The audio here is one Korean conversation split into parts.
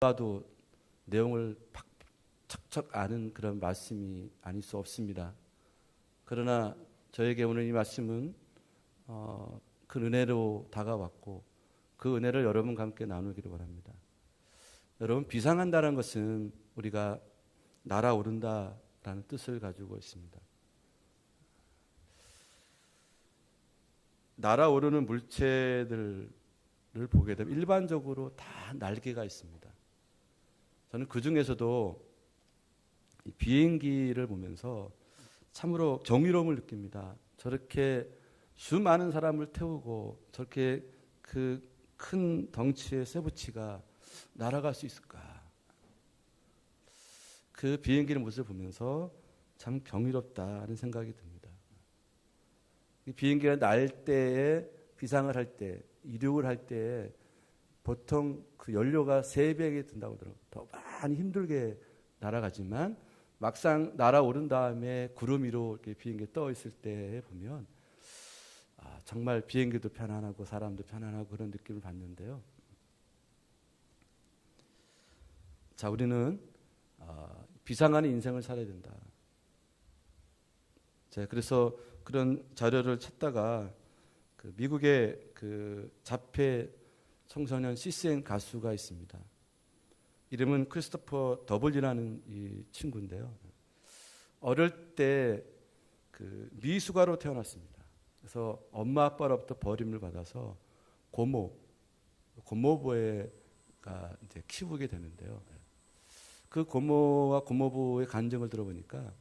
봐도 내용을 척척 아는 그런 말씀이 아닐 수 없습니다. 그러나 저에게 오늘 이 말씀은 그 은혜로 다가왔고 그 은혜를 여러분과 함께 나누기를 바랍니다. 여러분, 비상한다는 것은 우리가 날아오른다라는 뜻을 가지고 있습니다. 날아오르는 물체들을 보게 되면 일반적으로 다 날개가 있습니다. 저는 그 중에서도 이 비행기를 보면서 참으로 경이로움을 느낍니다. 저렇게 수많은 사람을 태우고 저렇게 그 큰 덩치의 쇠붙이가 날아갈 수 있을까? 그 비행기의 모습을 보면서 참 경이롭다는 생각이 듭니다. 이 비행기가 날 때에 비상을 할 때, 이륙을 할 때 보통 그 연료가 3배가 든다고 하더라고요. 더 많이 힘들게 날아가지만 막상 날아오른 다음에 구름 위로 이렇게 비행기 떠 있을 때 보면 정말 비행기도 편안하고 사람도 편안하고 그런 느낌을 받는데요. 자, 우리는 비상하는 인생을 살아야 된다. 자, 그래서 그런 자료를 찾다가 그 미국의 그 자폐 청소년 CCN 가수가 있습니다. 이름은 크리스토퍼 더블이라는 이 친구인데요. 어릴 때 그 미숙아로 태어났습니다. 그래서 엄마 아빠로부터 버림을 받아서 고모부가 이제 키우게 되는데요. 그 고모와 고모부의 간증을 들어보니까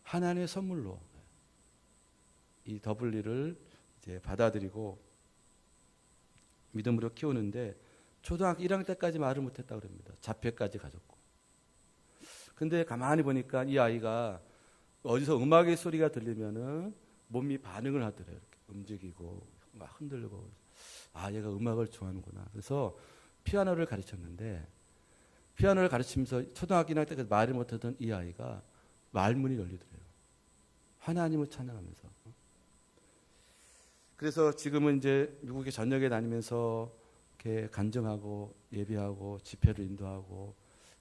하나님의 선물로 이 더블리를 이제 받아들이고 믿음으로 키우는데 초등학교 1학년 때까지 말을 못했다고 그럽니다. 자폐까지 가졌고. 근데 가만히 보니까 이 아이가 어디서 음악의 소리가 들리면은 몸이 반응을 하더래요. 이렇게 움직이고 막 흔들고. 얘가 음악을 좋아하는구나. 그래서 피아노를 가르쳤는데 피아노를 가르치면서 초등학교 1학년 때까지 말을 못하던 이 아이가 말문이 열리더래요. 하나님을 찬양하면서. 그래서 지금은 이제 미국에 전역에 다니면서 이렇게 간증하고 예배하고 집회를 인도하고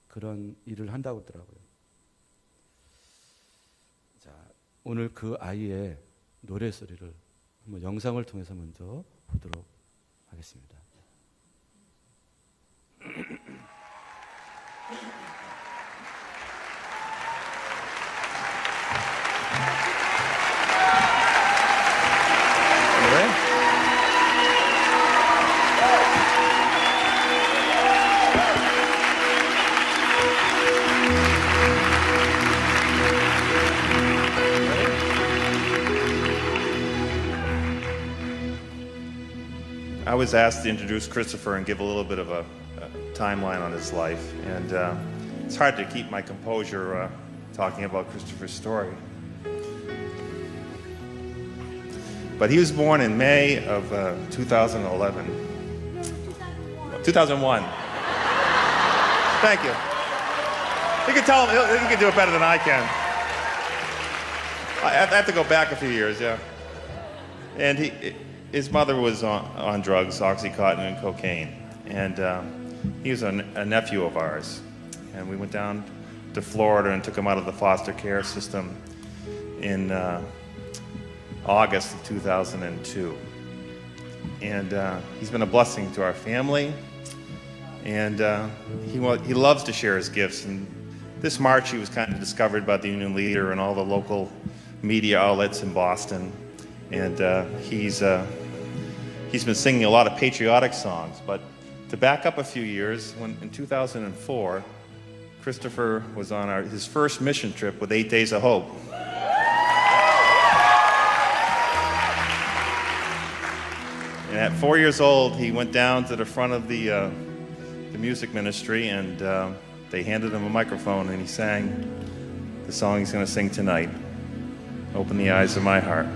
그런 일을 한다고 하더라고요. 자, 오늘 그 아이의 노래 소리를 한번 영상을 통해서 먼저 보도록 하겠습니다. I was asked to introduce Christopher and give a little bit of a timeline on his life, and it's hard to keep my composure talking about Christopher's story. But he was born in May of 2011. 2001. Thank you. You can tell him, he can do it better than I can. I have to go back a few years, yeah. And his mother was on drugs, Oxycontin and cocaine. And he was a nephew of ours. And we went down to Florida and took him out of the foster care system in August of 2002. And he's been a blessing to our family. And he loves to share his gifts. And this March he was kind of discovered by the Union Leader and all the local media outlets in Boston. And he's been singing a lot of patriotic songs. But to back up a few years, when in 2004, Christopher was on his first mission trip with 8 Days of Hope. And at 4 years old, he went down to the front of the music ministry, and they handed him a microphone, and he sang the song he's going to sing tonight, Open the Eyes of My Heart.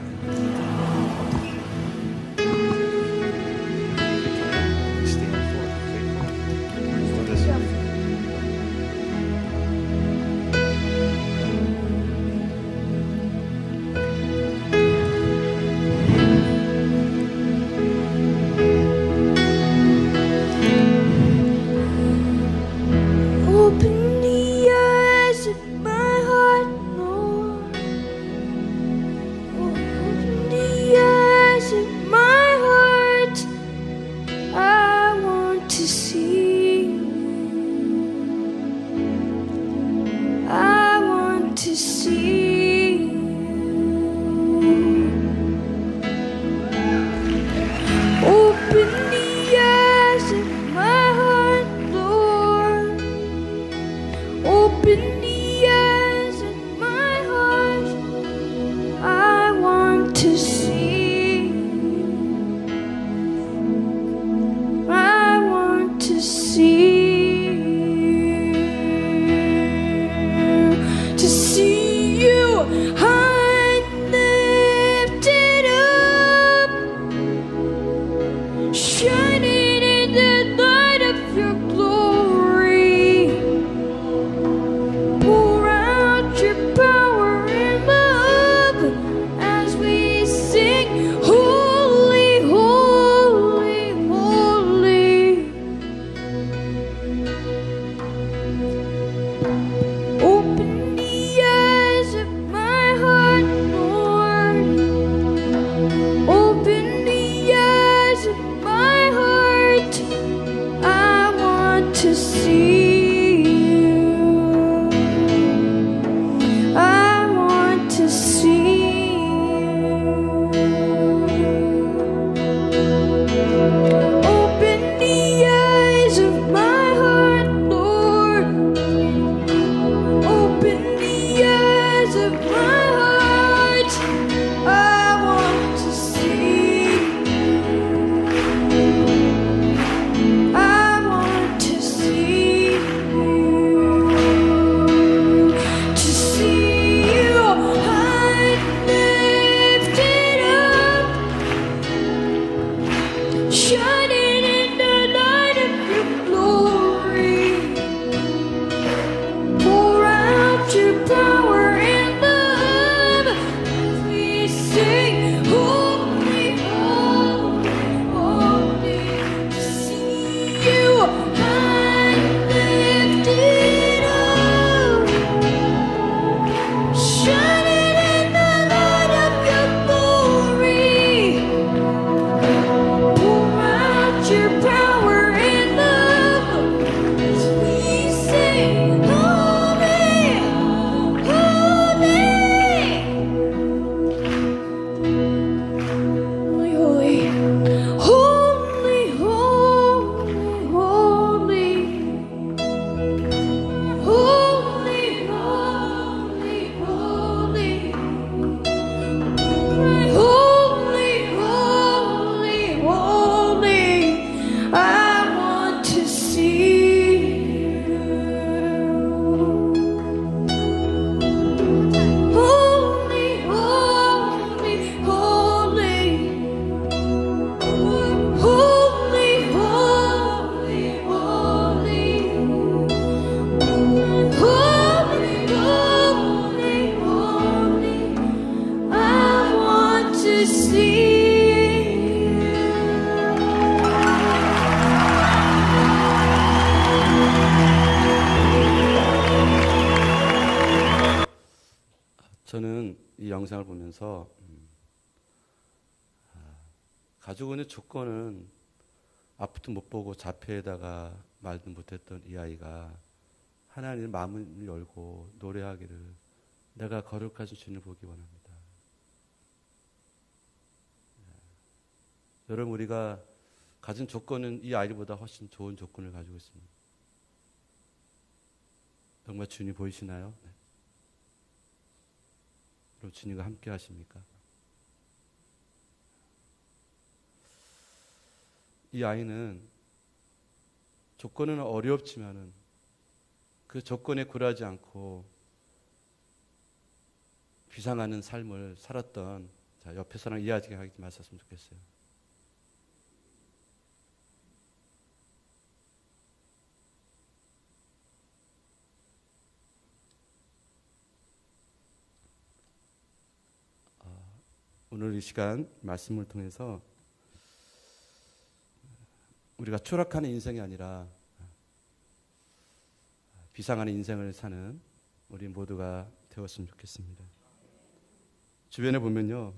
Open the eyes of my heart, Lord. Open the eyes of my heart. I want to see you. I want to see you. Open the eyes of my heart, Lord. Open the eyes of my heart. I want to see you. I want to see you. To see you high and lifted up, shining in the light of your glory. Pour out your power and love as we sing, holy, holy, holy. To see you high and lifted up, shining in the light of your glory. Pour out your power and love as we sing, holy, holy, holy, holy, holy, holy, holy, holy, holy. Holy, holy, holy, I want to see you. Holy, holy, holy, holy, holy, holy, holy, holy. I want to see you. 저는 이 영상을 보면서 가지고 있는 조건은 앞부터 못 보고 자폐에다가 말도 못했던 이 아이가 하나님의 마음을 열고 노래하기를 내가 거룩하신 주님을 보기 원합니다. 여러분, 우리가 가진 조건은 이 아이보다 훨씬 좋은 조건을 가지고 있습니다. 정말 주님 보이시나요? 네. 그럼 주님과 함께 하십니까? 이 아이는 조건은 어렵지만은 그 조건에 굴하지 않고 비상하는 삶을 살았던, 자, 옆에 사람 이해하게 하지 마셨으면 좋겠어요. 오늘 이 시간 말씀을 통해서 우리가 추락하는 인생이 아니라 비상하는 인생을 사는 우리 모두가 되었으면 좋겠습니다. 주변에 보면요,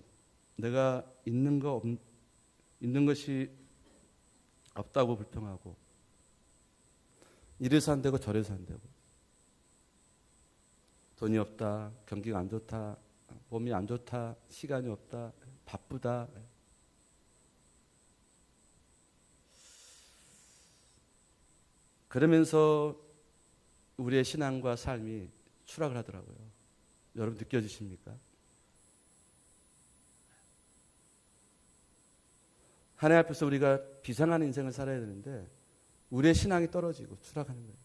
내가 있는 것이 없다고 불평하고, 이래서 안 되고 저래서 안 되고, 돈이 없다, 경기가 안 좋다, 몸이 안 좋다, 시간이 없다, 바쁘다. 그러면서 우리의 신앙과 삶이 추락을 하더라고요. 여러분 느껴지십니까? 하나님 앞에서 우리가 비상한 인생을 살아야 되는데 우리의 신앙이 떨어지고 추락하는 거예요.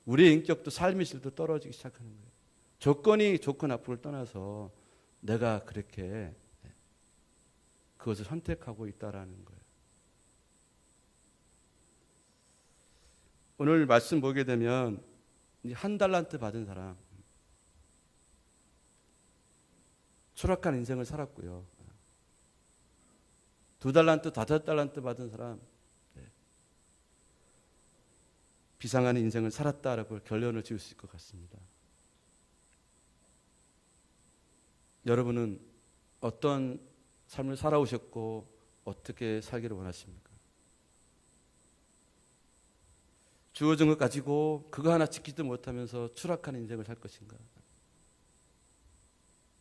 우리의 인격도 삶의 질도 떨어지기 시작하는 거예요. 조건 앞을 떠나서 내가 그렇게 그것을 선택하고 있다라는 거예요. 오늘 말씀 보게 되면 한 달란트 받은 사람, 추락한 인생을 살았고요. 2달란트, 5달란트 받은 사람, 비상한 인생을 살았다라고 결론을 지을 수 있을 것 같습니다. 여러분은 어떤 삶을 살아오셨고 어떻게 살기를 원하십니까? 주어진 것 가지고 그거 하나 지키지도 못하면서 추락한 인생을 살 것인가?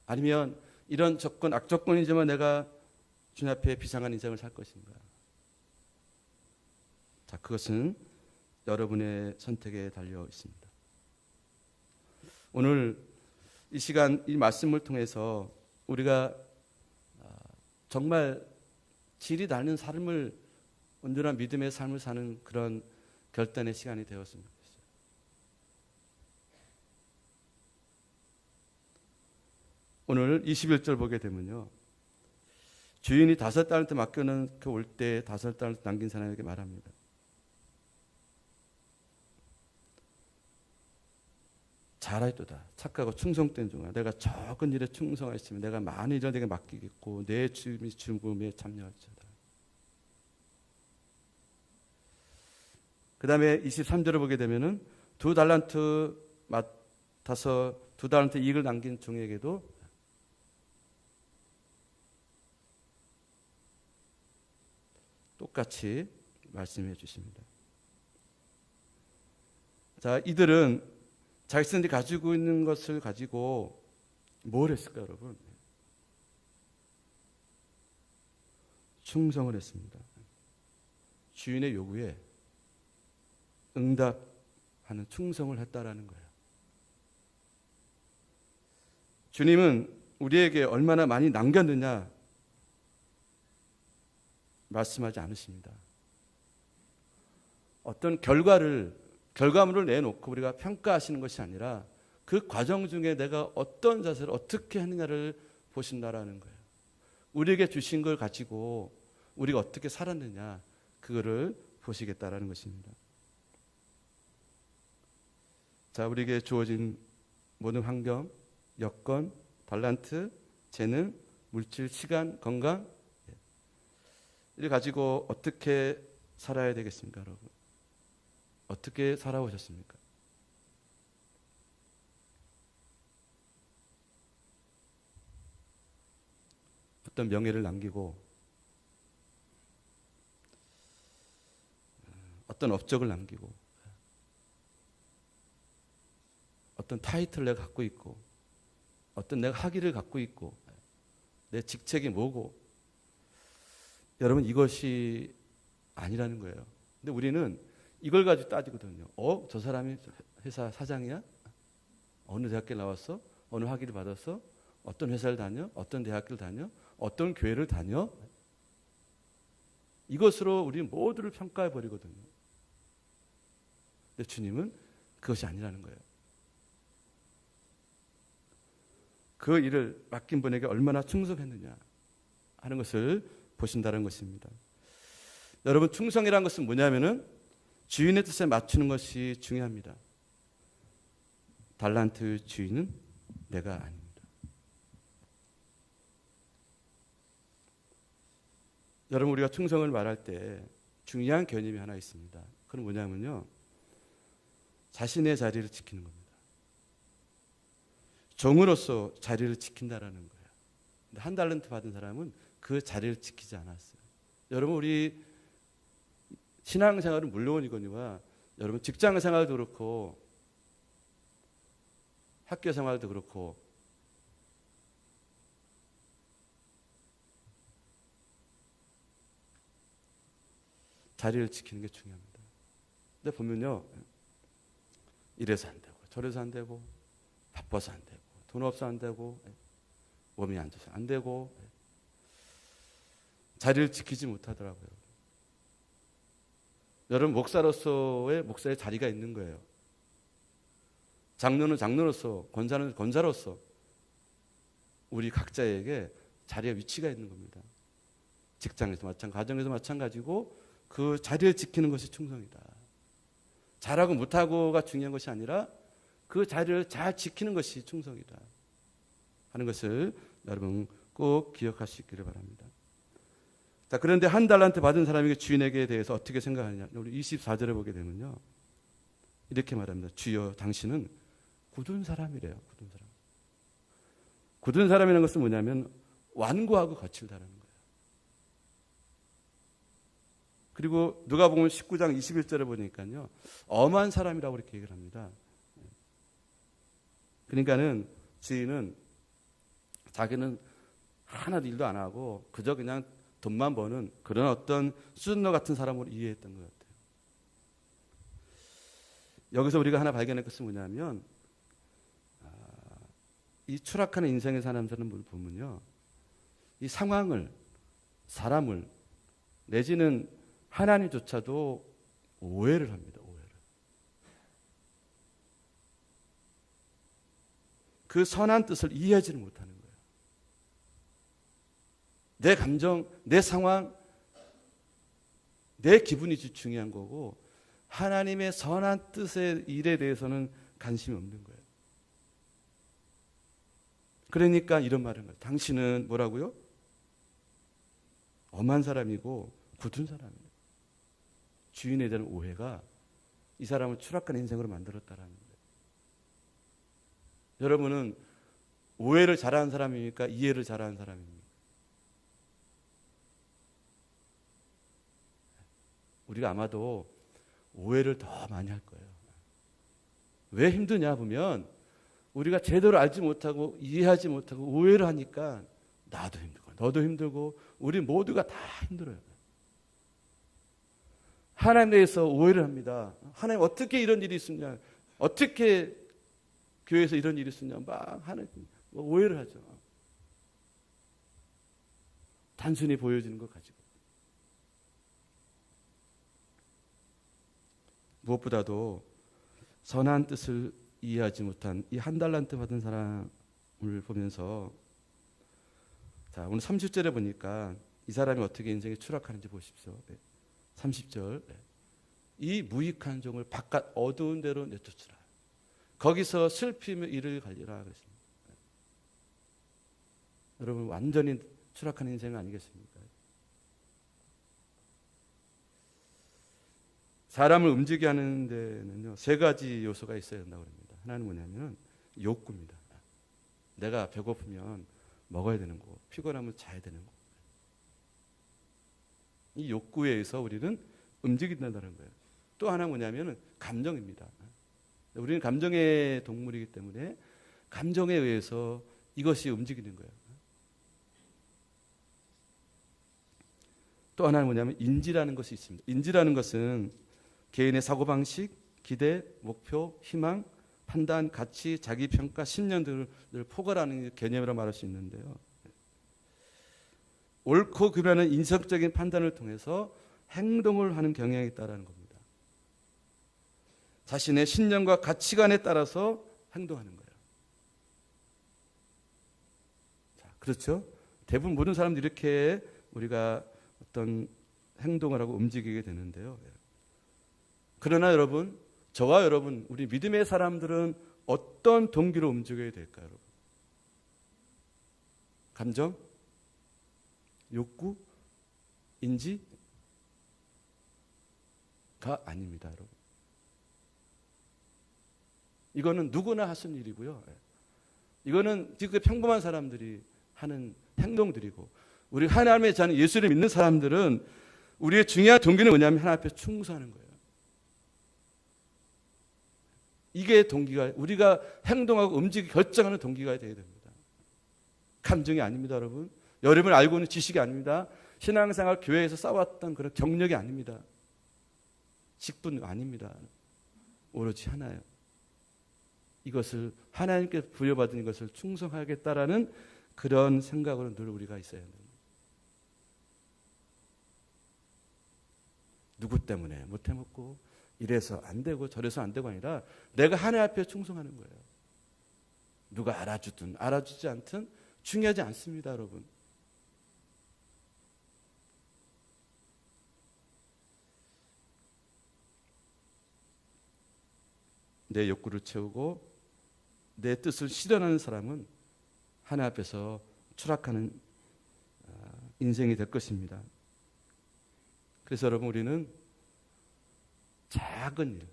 아니면 이런 조건, 악조건이지만 내가 주님 앞에 비상한 인생을 살 것인가? 자, 그것은 여러분의 선택에 달려 있습니다. 오늘 이 시간 이 말씀을 통해서 우리가 정말 질이 닳는 삶을, 온전한 믿음의 삶을 사는 그런 결단의 시간이 되었으면 좋겠어요. 오늘 21절 보게 되면요, 주인이 5달란트 맡겨놓은 그 올 때 5달란트 남긴 사람에게 말합니다. 잘하였도다. 착하고 충성된 종아, 내가 적은 일에 충성하였으면 내가 많은 일을 내게 맡기겠고 내 주님이 죽음에 참여할지어다. 그 다음에 23절을 보게 되면은 2달란트 맡아서 2달란트 이익을 남긴 종에게도 똑같이 말씀해 주십니다. 자, 이들은 자신들이 가지고 있는 것을 가지고 뭘 했을까, 여러분? 충성을 했습니다. 주인의 요구에 응답하는 충성을 했다라는 거예요. 주님은 우리에게 얼마나 많이 남겼느냐 말씀하지 않으십니다. 어떤 결과물을 내놓고 우리가 평가하시는 것이 아니라 그 과정 중에 내가 어떤 자세를 어떻게 했느냐를 보신다라는 거예요. 우리에게 주신 걸 가지고 우리가 어떻게 살았느냐, 그거를 보시겠다라는 것입니다. 자, 우리에게 주어진 모든 환경, 여건, 달란트, 재능, 물질, 시간, 건강, 이를 가지고 어떻게 살아야 되겠습니까, 여러분? 어떻게 살아오셨습니까? 어떤 명예를 남기고 어떤 업적을 남기고 어떤 타이틀을 내가 갖고 있고 어떤 내가 학위를 갖고 있고 내 직책이 뭐고, 여러분 이것이 아니라는 거예요. 근데 우리는 이걸 가지고 따지거든요. 저 사람이 회사 사장이야? 어느 대학교 나왔어? 어느 학위를 받았어? 어떤 회사를 다녀? 어떤 대학교를 다녀? 어떤 교회를 다녀? 이것으로 우리 모두를 평가해 버리거든요. 근데 주님은 그것이 아니라는 거예요. 그 일을 맡긴 분에게 얼마나 충성했느냐 하는 것을 보신다는 것입니다. 여러분, 충성이라는 것은 뭐냐면은 주인의 뜻에 맞추는 것이 중요합니다. 달란트 주인은 내가 아닙니다. 여러분, 우리가 충성을 말할 때 중요한 개념이 하나 있습니다. 그건 뭐냐면요, 자신의 자리를 지키는 겁니다. 종으로서 자리를 지킨다라는 거예요. 근데 1달란트 받은 사람은 그 자리를 지키지 않았어요. 여러분, 우리 신앙생활은 물론이거니와 여러분 직장생활도 그렇고 학교생활도 그렇고 자리를 지키는 게 중요합니다. 근데 보면요, 이래서 안 되고 저래서 안 되고 바빠서 안 되고 돈 없어 안 되고 몸이 안 좋아서 안 되고 자리를 지키지 못하더라고요. 여러분, 목사로서의 목사의 자리가 있는 거예요. 장로는 장로로서, 권사는 권사로서 우리 각자에게 자리와 위치가 있는 겁니다. 직장에서 마찬가지, 가정에서 마찬가지고 그 자리를 지키는 것이 충성이다. 잘하고 못하고가 중요한 것이 아니라 그 자리를 잘 지키는 것이 충성이다 하는 것을 여러분 꼭 기억하시기를 바랍니다. 자, 그런데 1달란트 받은 사람에게 주인에게 대해서 어떻게 생각하느냐, 우리 24절에 보게 되면요, 이렇게 말합니다. 주여 당신은 굳은 사람이래요. 굳은 사람. 굳은 사람이라는 것은 뭐냐면 완고하고 거칠다는 거예요. 그리고 누가복음 19장 21절에 보니까요. 엄한 사람이라고 이렇게 얘기를 합니다. 그러니까는 주인은 자기는 하나도 일도 안 하고 그저 그냥 돈만 버는 그런 어떤 수준너 같은 사람으로 이해했던 것 같아요. 여기서 우리가 하나 발견할 것은 뭐냐면 이 추락하는 인생의 사람들은 뭘 보면요. 이 상황을, 사람을 내지는 하나님조차도 오해를 합니다. 오해를. 그 선한 뜻을 이해하지를 못하는 거예요. 내 감정, 내 상황, 내 기분이 중요한 거고 하나님의 선한 뜻의 일에 대해서는 관심이 없는 거예요. 그러니까 이런 말을 해요. 당신은 뭐라고요? 엄한 사람이고 굳은 사람이에요. 주인에 대한 오해가 이 사람을 추락한 인생으로 만들었다라는 거예요. 여러분은 오해를 잘하는 사람입니까? 이해를 잘하는 사람입니까? 우리가 아마도 오해를 더 많이 할 거예요. 왜 힘드냐 보면 우리가 제대로 알지 못하고 이해하지 못하고 오해를 하니까 나도 힘들고 너도 힘들고 우리 모두가 다 힘들어요. 하나님에 대해서 오해를 합니다. 하나님 어떻게 이런 일이 있었냐, 어떻게 교회에서 이런 일이 있었냐 막 하는 오해를 하죠. 단순히 보여지는 것 가지고. 무엇보다도 선한 뜻을 이해하지 못한 이 한 달란트 받은 사람을 보면서 자 오늘 30절에 보니까 이 사람이 어떻게 인생에 추락하는지 보십시오. 30절 이 무익한 종을 바깥 어두운 데로 내쫓으라. 거기서 슬피며 이를 갈리라 그랬습니다. 여러분 완전히 추락한 인생 아니겠습니까? 사람을 움직이게 하는 데는요, 세 가지 요소가 있어야 된다고 합니다. 하나는 뭐냐면 욕구입니다. 내가 배고프면 먹어야 되는 거고 피곤하면 자야 되는 거고. 이 욕구에 의해서 우리는 움직인다는 거예요. 또 하나 뭐냐면 감정입니다. 우리는 감정의 동물이기 때문에 감정에 의해서 이것이 움직이는 거예요. 또 하나는 뭐냐면 인지라는 것이 있습니다. 인지라는 것은 개인의 사고방식, 기대, 목표, 희망, 판단, 가치, 자기평가, 신념 등을 포괄하는 개념이라고 말할 수 있는데요. 옳고 그르는 인성적인 판단을 통해서 행동을 하는 경향이 있다는 겁니다. 자신의 신념과 가치관에 따라서 행동하는 거예요. 자, 그렇죠? 대부분 모든 사람들이 이렇게 우리가 어떤 행동을 하고 움직이게 되는데요. 그러나 여러분, 저와 여러분, 우리 믿음의 사람들은 어떤 동기로 움직여야 될까요, 여러분? 감정? 욕구? 인지가 아닙니다, 여러분. 이거는 누구나 할 수 있는 일이고요. 이거는 지금 평범한 사람들이 하는 행동들이고, 우리 하나님의 자는 예수를 믿는 사람들은 우리의 중요한 동기는 뭐냐면 하나님 앞에 충성하는 거예요. 이게 동기가, 우리가 행동하고 움직이고 결정하는 동기가 되어야 됩니다. 감정이 아닙니다, 여러분. 여러분 알고 있는 지식이 아닙니다. 신앙생활 교회에서 쌓았던 그런 경력이 아닙니다. 직분 아닙니다. 오로지 하나예요. 이것을 하나님께 부여받은 것을 충성하겠다라는 그런 생각으로 늘 우리가 있어야 합니다. 누구 때문에 못 해먹고 이래서 안 되고 저래서 안 되고 아니라 내가 하나님 앞에 충성하는 거예요. 누가 알아주든 알아주지 않든 중요하지 않습니다, 여러분. 내 욕구를 채우고 내 뜻을 실현하는 사람은 하나님 앞에서 추락하는 인생이 될 것입니다. 그래서 여러분 우리는 작은 일,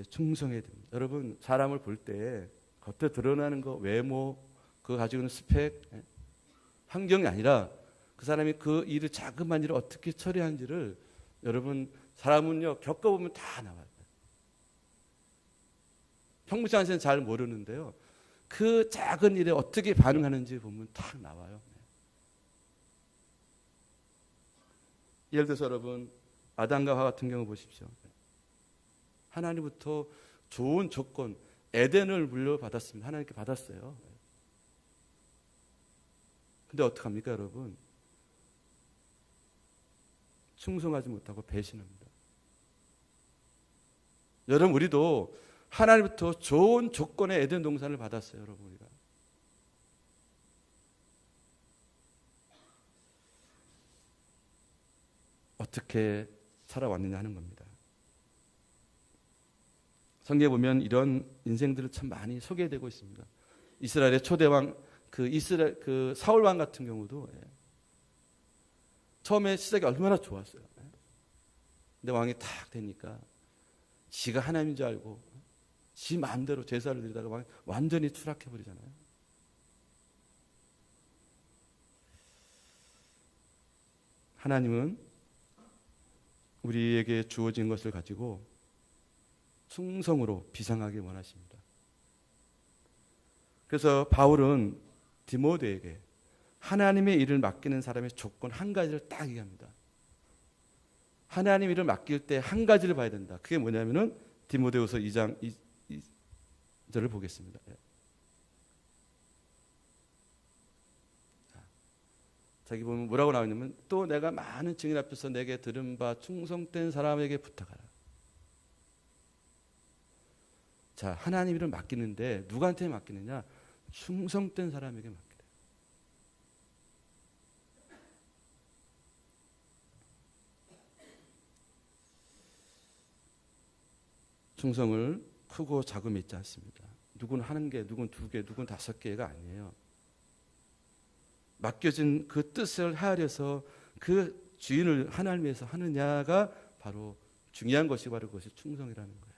충성해야 됩니다. 여러분 사람을 볼 때 겉에 드러나는 거 외모 그거 가지고 있는 스펙 환경이 아니라 그 사람이 그 일을 자그마한 일을 어떻게 처리하는지를 여러분 사람은요 겪어보면 다 나와요. 평상시에는 잘 모르는데요. 그 작은 일에 어떻게 반응하는지 보면 다 나와요. 예를 들어서 여러분 아담과 하와 같은 경우 보십시오. 하나님부터 좋은 조건 에덴을 물려받았습니다. 하나님께 받았어요. 근데 어떡합니까 여러분? 충성하지 못하고 배신합니다. 여러분 우리도 하나님부터 좋은 조건의 에덴 동산을 받았어요. 여러분 우리가. 어떻게 살아왔느냐 하는 겁니다. 성경에 보면 이런 인생들을 참 많이 소개되고 있습니다. 이스라엘의 초대왕 그 사울 왕 같은 경우도 처음에 시작이 얼마나 좋았어요. 근데 왕이 탁 되니까 지가 하나님인 줄 알고 지 마음대로 제사를 드리다가 왕이 완전히 추락해 버리잖아요. 하나님은 우리에게 주어진 것을 가지고 충성으로 비상하기 원하십니다. 그래서 바울은 디모데에게 하나님의 일을 맡기는 사람의 조건 한 가지를 딱 얘기합니다. 하나님 일을 맡길 때 한 가지를 봐야 된다. 그게 뭐냐면은 디모데후서 2장 2절을 보겠습니다. 자기 보면 뭐라고 나오냐면 또 내가 많은 증인 앞에서 내게 들은 바 충성된 사람에게 부탁하라. 자, 하나님 일을 맡기는데 누구한테 맡기느냐? 충성된 사람에게 맡기래. 충성을 크고 작은 맺지 않습니다. 누군 하는 게, 누군 두 개, 누군 다섯 개가 아니에요. 맡겨진 그 뜻을 헤아려서 그 주인을 하나님 위해서 하느냐가 바로 중요한 것이 바로 그것이 충성이라는 거예요.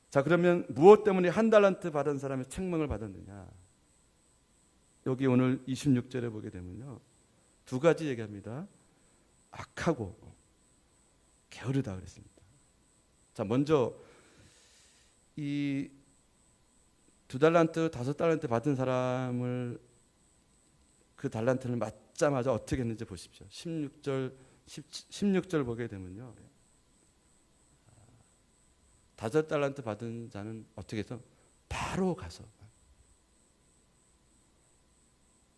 자, 그러면 무엇 때문에 한 달란트 받은 사람이 책망을 받았느냐? 여기 오늘 26절에 보게 되면요. 두 가지 얘기합니다. 악하고 게으르다 그랬습니다. 자, 먼저 이 2달란트, 5달란트 받은 사람을 그 달란트를 맞자마자 어떻게 했는지 보십시오. 16절 보게 되면요. 5달란트 받은 자는 어떻게 해서 바로 가서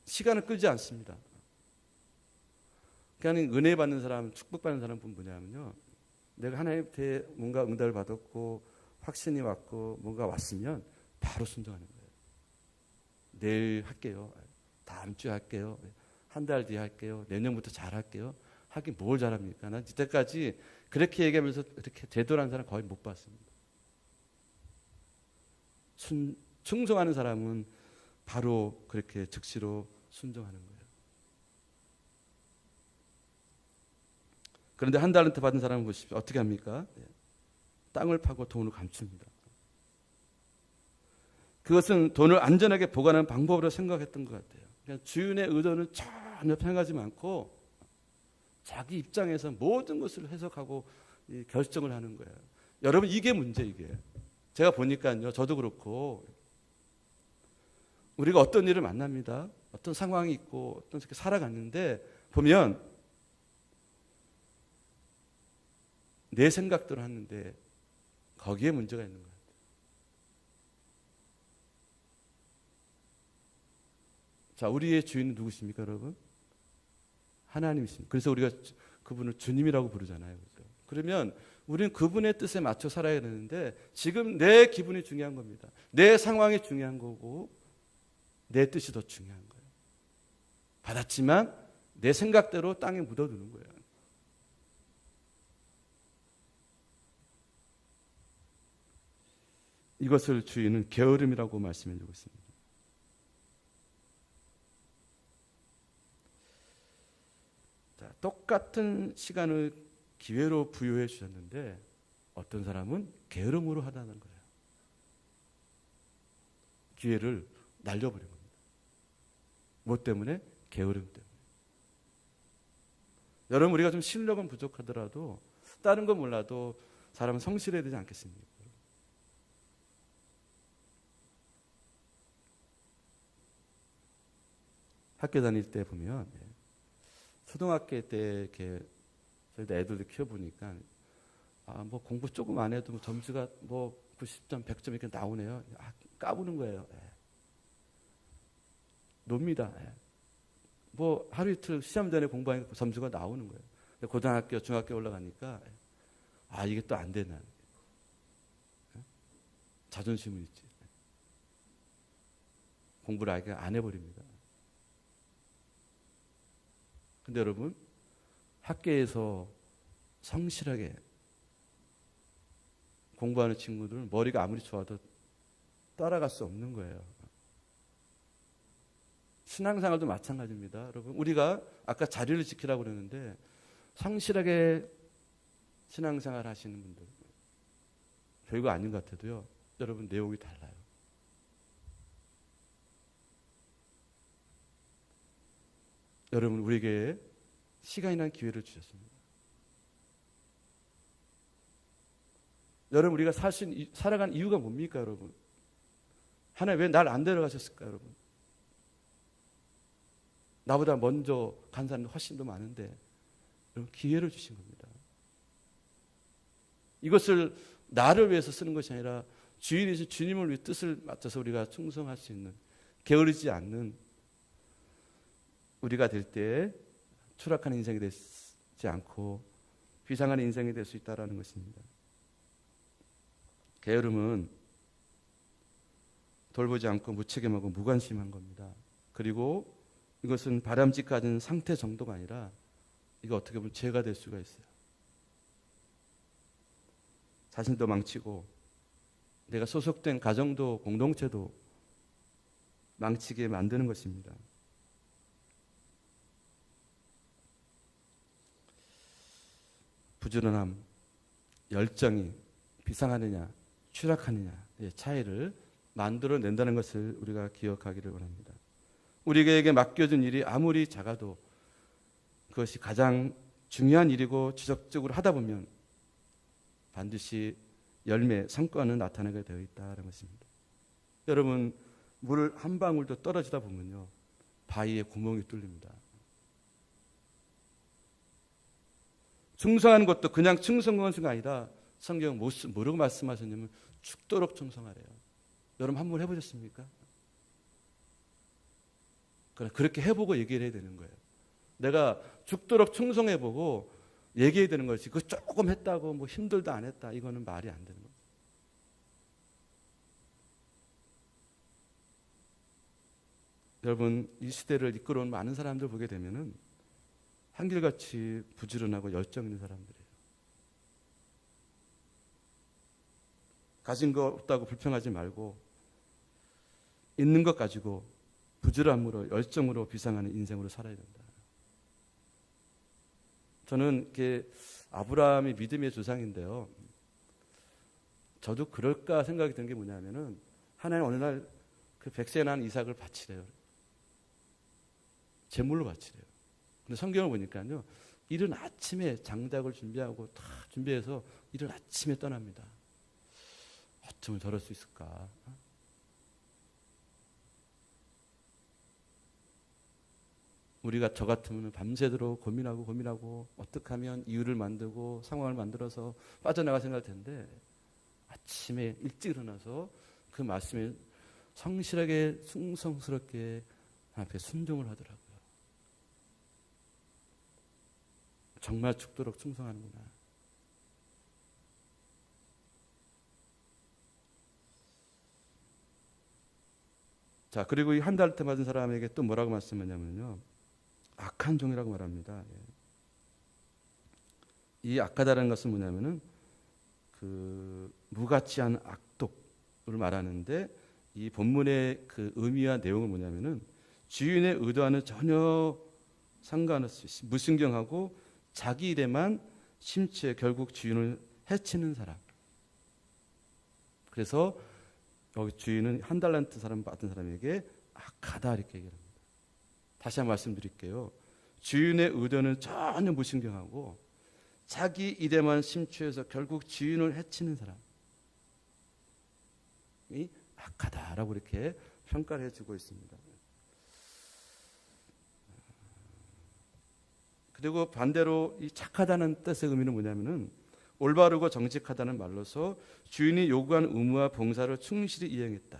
시간을 끌지 않습니다. 그러니까 은혜 받는 사람, 축복받는 사람 분 뭐냐면요. 내가 하나님한테 뭔가 응답을 받았고 확신이 왔고 뭔가 왔으면 바로 순종하는 거예요. 내일 할게요. 다음 주에 할게요. 한 달 뒤에 할게요. 내년부터 잘 할게요. 하긴 뭘 잘합니까? 난 이때까지 그렇게 얘기하면서 이렇게 제대로 한 사람 거의 못 봤습니다. 충성하는 사람은 바로 그렇게 즉시로 순종하는 거예요. 그런데 한 달란트 받은 사람은 보십시오. 어떻게 합니까? 땅을 파고 돈을 감춥니다. 그것은 돈을 안전하게 보관하는 방법으로 생각했던 것 같아요. 그냥 주인의 의도는 전혀 생각하지 않고 자기 입장에서 모든 것을 해석하고 결정을 하는 거예요. 여러분 이게 문제 이게. 제가 보니까요. 저도 그렇고 우리가 어떤 일을 만납니다. 어떤 상황이 있고 어떤 식으로 살아갔는데 보면 내 생각대로 하는데 거기에 문제가 있는 거예요. 자, 우리의 주인은 누구십니까, 여러분? 하나님이십니다. 그래서 우리가 그분을 주님이라고 부르잖아요. 그렇죠? 그러면 우리는 그분의 뜻에 맞춰 살아야 되는데 지금 내 기분이 중요한 겁니다. 내 상황이 중요한 거고 내 뜻이 더 중요한 거예요. 받았지만 내 생각대로 땅에 묻어두는 거예요. 이것을 주인은 게으름이라고 말씀해 주고 있습니다. 자, 똑같은 시간을 기회로 부여해 주셨는데 어떤 사람은 게으름으로 하다는 거예요. 기회를 날려버린 겁니다. 뭐 때문에? 게으름 때문에. 여러분, 우리가 좀 실력은 부족하더라도 다른 건 몰라도 사람은 성실해야 되지 않겠습니까? 학교 다닐 때 보면 초등학교 때 이렇게 저희도 애들도 키워보니까 뭐 공부 조금 안 해도 점수가 뭐 90점, 100점 이렇게 나오네요. 까부는 거예요. 놉니다. 뭐 하루 이틀 시험 전에 공부하니까 점수가 나오는 거예요. 고등학교, 중학교 올라가니까 이게 또 안 되나. 자존심은 있지. 공부를 아예 안 해버립니다. 근데 여러분, 학교에서 성실하게 공부하는 친구들은 머리가 아무리 좋아도 따라갈 수 없는 거예요. 신앙생활도 마찬가지입니다. 여러분, 우리가 아까 자리를 지키라고 그러는데 성실하게 신앙생활 하시는 분들 별거 아닌 것 같아도요, 여러분 내용이 달라요. 여러분, 우리에게 시간이라는 기회를 주셨습니다. 여러분, 우리가 살아간 이유가 뭡니까, 여러분? 하나님 왜 날 안 데려가셨을까, 여러분? 나보다 먼저 간 사람이 훨씬 더 많은데, 여러분, 기회를 주신 겁니다. 이것을 나를 위해서 쓰는 것이 아니라 주인이신 주님을 위해 뜻을 맞춰서 우리가 충성할 수 있는, 게으르지 않는 우리가 될 때 추락하는 인생이 되지 않고 비상하는 인생이 될 수 있다는 것입니다. 게으름은 돌보지 않고 무책임하고 무관심한 겁니다. 그리고 이것은 바람직한 상태 정도가 아니라 이거 어떻게 보면 죄가 될 수가 있어요. 자신도 망치고 내가 소속된 가정도 공동체도 망치게 만드는 것입니다. 부지런함, 열정이 비상하느냐 추락하느냐의 차이를 만들어낸다는 것을 우리가 기억하기를 원합니다. 우리에게 맡겨진 일이 아무리 작아도 그것이 가장 중요한 일이고 지속적으로 하다 보면 반드시 열매, 성과는 나타나게 되어 있다는 것입니다. 여러분, 물 한 방울도 떨어지다 보면요, 바위에 구멍이 뚫립니다. 충성하는 것도 그냥 충성하는 것이 아니라 성경은 뭐라고 말씀하셨냐면 죽도록 충성하래요. 여러분 한번 해보셨습니까? 그렇게 해보고 얘기를 해야 되는 거예요. 내가 죽도록 충성해보고 얘기해야 되는 것이 그 조금 했다고 뭐 힘들다 안 했다 이거는 말이 안 되는 거예요. 여러분, 이 시대를 이끌어온 많은 사람들 보게 되면은 한결같이 부지런하고 열정 있는 사람들이에요. 가진 거 없다고 불평하지 말고 있는 것 가지고 부지런함으로 열정으로 비상하는 인생으로 살아야 된다. 저는 이게 아브라함이 믿음의 조상인데요. 저도 그럴까 생각이 든 게 뭐냐면은 하나님 어느 날 그 100세 난 이삭을 바치래요. 제물로 바치래요. 근데 성경을 보니까요, 이른 아침에 장작을 준비하고 다 준비해서 이른 아침에 떠납니다. 어쩌면 저럴 수 있을까? 우리가 저 같으면 밤새도록 고민하고 어떻게 하면 이유를 만들고 상황을 만들어서 빠져나갈 생각할 텐데 아침에 일찍 일어나서 그 말씀에 성실하게 충성스럽게 앞에 순종을 하더라고요. 정말 죽도록 충성하는구나. 자, 그리고 이 한 달 때 맞은 사람에게 또 뭐라고 말씀하냐면요, 악한 종이라고 말합니다. 이 악하다는 것은 뭐냐면은 그 무가치한 악독을 말하는데, 이 본문의 그 의미와 내용은 뭐냐면은 주인의 의도와는 전혀 상관없이 무신경하고 자기 일에만 심취해 결국 주인을 해치는 사람. 그래서 여기 주인은 한 달란트 사람 받은 사람에게 악하다 이렇게 얘기합니다. 다시 한번 말씀드릴게요. 주인의 의도는 전혀 무신경하고 자기 일에만 심취해서 결국 주인을 해치는 사람이 악하다라고 이렇게 평가를 해주고 있습니다. 그리고 반대로 이 착하다는 뜻의 의미는 뭐냐면은 올바르고 정직하다는 말로서 주인이 요구한 의무와 봉사를 충실히 이행했다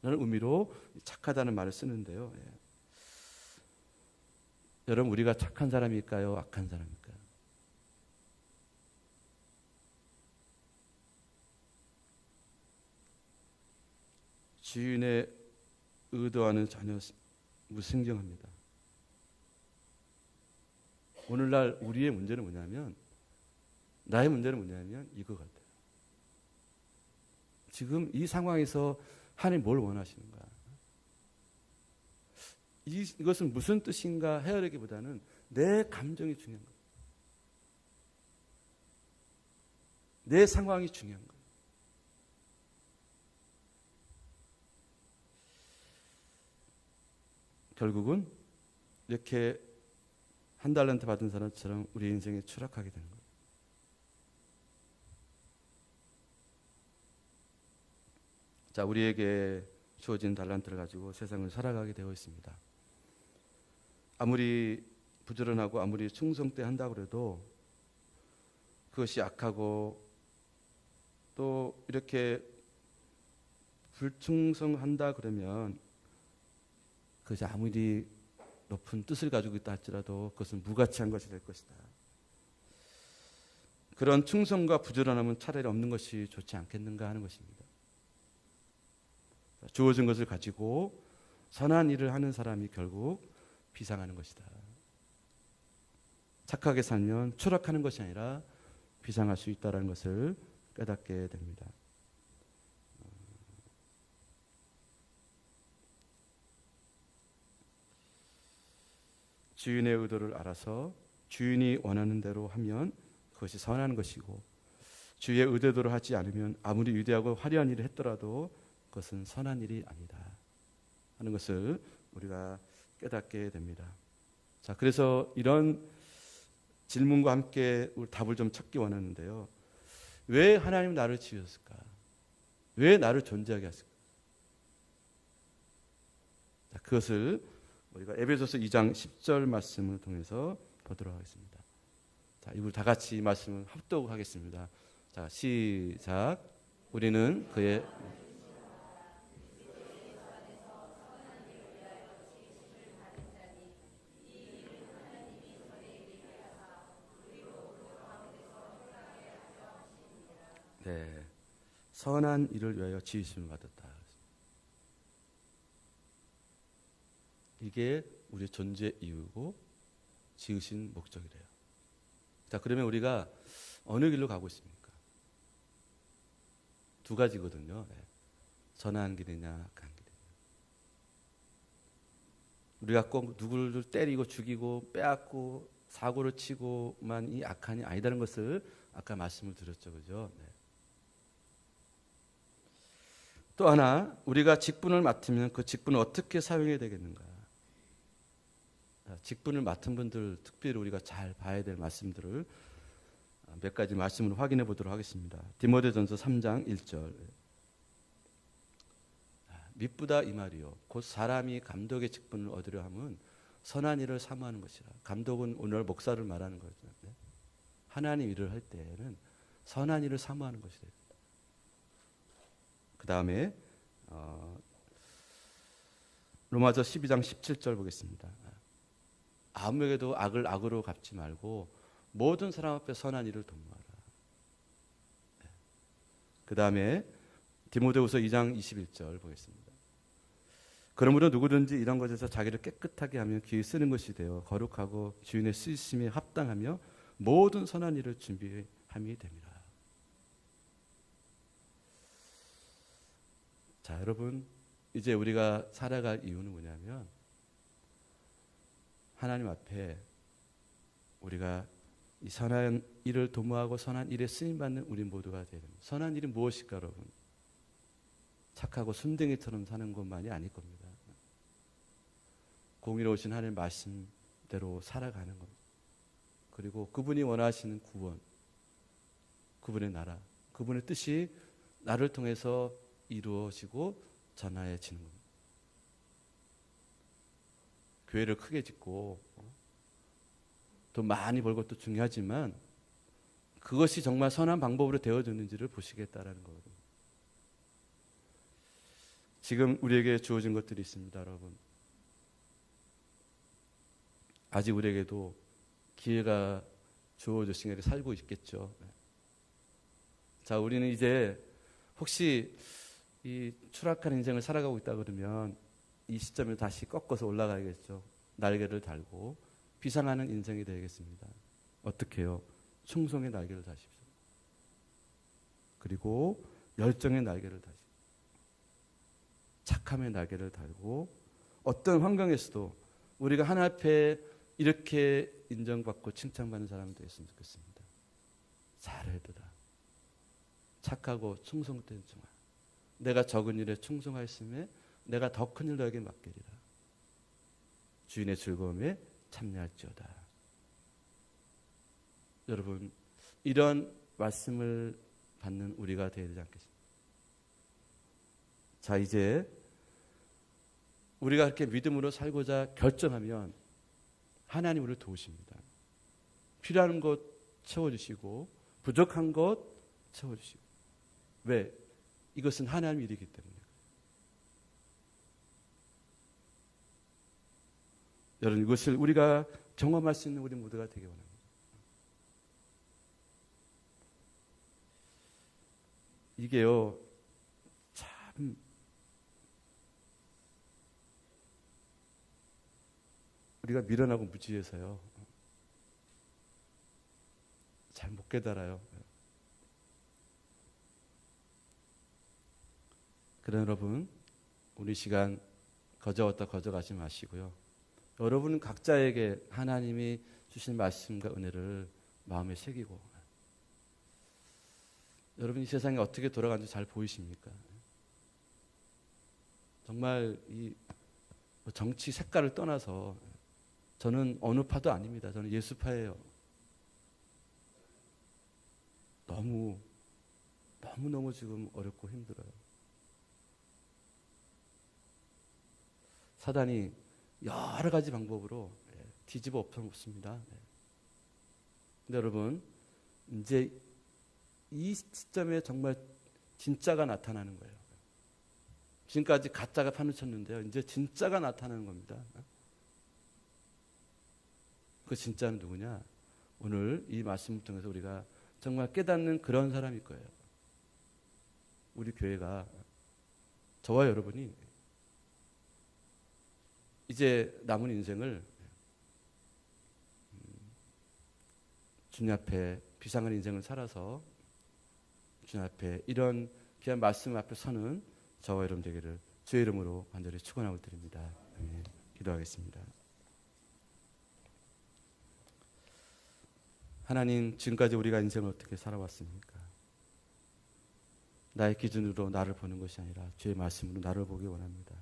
라는 의미로 착하다는 말을 쓰는데요. 예. 여러분, 우리가 착한 사람일까요? 악한 사람일까요? 주인의 의도와는 전혀 무신경합니다. 오늘날 우리의 문제는 뭐냐면, 나의 문제는 뭐냐면 이거 같아요. 지금 이 상황에서 하나님 뭘 원하시는가? 이것은 무슨 뜻인가 헤아리기보다는 내 감정이 중요한 거예요. 내 상황이 중요한 거예요. 결국은 이렇게 한 달란트 받은 사람처럼 우리 인생에 추락하게 되는 거예요. 자, 우리에게 주어진 달란트를 가지고 세상을 살아가게 되어 있습니다. 아무리 부지런하고 아무리 충성되 한다고 해도 그것이 악하고 또 이렇게 불충성한다 그러면 그것이 아무리 높은 뜻을 가지고 있다 할지라도 그것은 무가치한 것이 될 것이다. 그런 충성과 부지런함은 차라리 없는 것이 좋지 않겠는가 하는 것입니다. 주어진 것을 가지고 선한 일을 하는 사람이 결국 비상하는 것이다. 착하게 살면 추락하는 것이 아니라 비상할 수 있다는 것을 깨닫게 됩니다. 주인의 의도를 알아서 주인이 원하는 대로 하면 그것이 선한 것이고, 주의 의도대로 하지 않으면 아무리 위대하고 화려한 일을 했더라도 그것은 선한 일이 아니다 하는 것을 우리가 깨닫게 됩니다. 자, 그래서 이런 질문과 함께 우리 답을 좀 찾기 원하는데요. 왜 하나님 나를 지으셨을까? 왜 나를 존재하게 하셨을까? 자, 그것을 우리가 에베소서 2장 10절 말씀을 통해서 보도록 하겠습니다. 자, 이걸 다 같이 말씀을 합독하겠습니다. 자, 시작. 우리는 그의 선한 일을 위하여 지으심을 받았다. 이게 우리의 존재 이유고 지으신 목적이래요. 자, 그러면 우리가 어느 길로 가고 있습니까? 두 가지거든요. 선한 길이냐 악한 길이냐. 우리가 꼭 누구를 때리고 죽이고 빼앗고 사고를 치고만 이 악한이 아니다는 것을 아까 말씀을 드렸죠. 그죠? 네. 또 하나, 우리가 직분을 맡으면 그 직분을 어떻게 사용해야 되겠는가? 직분을 맡은 분들 특별히 우리가 잘 봐야 될 말씀들을 몇 가지 말씀으로 확인해 보도록 하겠습니다. 디모데전서 3장 1절. 미쁘다 이 말이요. 곧 사람이 감독의 직분을 얻으려 함은 선한 일을 사모하는 것이라. 감독은 오늘 목사를 말하는 거죠. 하나님 일을 할 때는 선한 일을 사모하는 것이 됩니다. 그 다음에 로마서 12장 17절 보겠습니다. 아무에게도 악을 악으로 갚지 말고 모든 사람 앞에 선한 일을 도모하라. 그 다음에 디모데후서 2장 21절 보겠습니다. 그러므로 누구든지 이런 것에서 자기를 깨끗하게 하며 귀히 쓰는 것이 되어 거룩하고 주인의 쓰심에 합당하며 모든 선한 일을 준비함이 됩니다. 자, 여러분, 이제 우리가 살아갈 이유는 뭐냐면 하나님 앞에 우리가 이 선한 일을 도모하고 선한 일에 쓰임받는 우리 모두가 되야 됩니다. 선한 일이 무엇일까 여러분? 착하고 순둥이처럼 사는 것만이 아닐 겁니다. 공의로우신 하나님의 말씀대로 살아가는 겁니다. 그리고 그분이 원하시는 구원, 그분의 나라, 그분의 뜻이 나를 통해서 이루어지고 전하여지는 겁니다. 교회를 크게 짓고 돈 많이 벌 것도 중요하지만 그것이 정말 선한 방법으로 되어졌는지를 보시겠다라는 거거든요. 지금 우리에게 주어진 것들이 있습니다, 여러분. 아직 우리에게도 기회가 주어졌으니 우리 살고 있겠죠. 자, 우리는 이제 혹시 이 추락한 인생을 살아가고 있다 그러면 이 시점에 다시 꺾어서 올라가야겠죠. 날개를 달고 비상하는 인생이 되겠습니다. 어떻게 해요? 충성의 날개를 다십시오. 그리고 열정의 날개를 다십시오. 착함의 날개를 달고 어떤 환경에서도 우리가 하나님 앞에 이렇게 인정받고 칭찬받는 사람이 되었으면 좋겠습니다. 잘해도다. 착하고 충성된 종아. 내가 적은 일에 충성하였음에 내가 더 큰 일 너에게 맡기리라. 주인의 즐거움에 참여할지어다. 여러분, 이런 말씀을 받는 우리가 되어야 되지 않겠습니까? 자, 이제 우리가 그렇게 믿음으로 살고자 결정하면 하나님 우리를 도우십니다. 필요한 것 채워주시고 부족한 것 채워주시고. 왜? 이것은 하나님의 일이기 때문에. 여러분, 이것을 우리가 경험할 수 있는 우리 모두가 되기 원합니다. 이게요, 참 우리가 미련하고 무지해서요 잘 못 깨달아요. 그러나 여러분, 우리 시간 거저왔다 거저가지 마시고요. 여러분 각자에게 하나님이 주신 말씀과 은혜를 마음에 새기고, 여러분 이 세상이 어떻게 돌아가는지 잘 보이십니까? 정말 이 정치 색깔을 떠나서 저는 어느 파도 아닙니다. 저는 예수파예요. 너무너무 지금 어렵고 힘들어요. 사단이 여러 가지 방법으로 뒤집어 엎어놓습니다. 근데 여러분, 이제 이 시점에 정말 진짜가 나타나는 거예요. 지금까지 가짜가 파묻혔는데요. 이제 진짜가 나타나는 겁니다. 그 진짜는 누구냐? 오늘 이 말씀을 통해서 우리가 정말 깨닫는 그런 사람일 거예요. 우리 교회가, 저와 여러분이 이제 남은 인생을 주님 앞에 비상한 인생을 살아서 주님 앞에 이런 귀한 말씀 앞에 서는 저와 여러분 되기를 주의 이름으로 간절히 축원하고 드립니다. 아멘. 기도하겠습니다. 하나님, 지금까지 우리가 인생을 어떻게 살아왔습니까? 나의 기준으로 나를 보는 것이 아니라 주의 말씀으로 나를 보기 원합니다.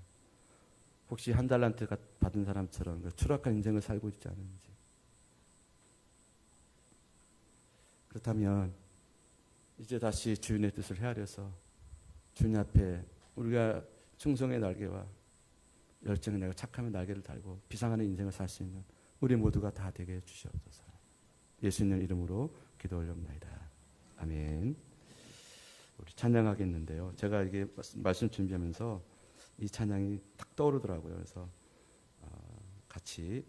혹시 한 달란트 받은 사람처럼 추락한 인생을 살고 있지 않은지. 그렇다면 이제 다시 주인의 뜻을 헤아려서 주님 앞에 우리가 충성의 날개와 열정의 날개, 착함의 날개를 달고 비상하는 인생을 살 수 있는 우리 모두가 다 되게 해주시옵소서. 예수님 이름으로 기도 올려옵나이다. 아멘. 우리 찬양하겠는데요. 제가 이게 말씀 준비하면서 이 찬양이 딱 떠오르더라고요. 그래서 같이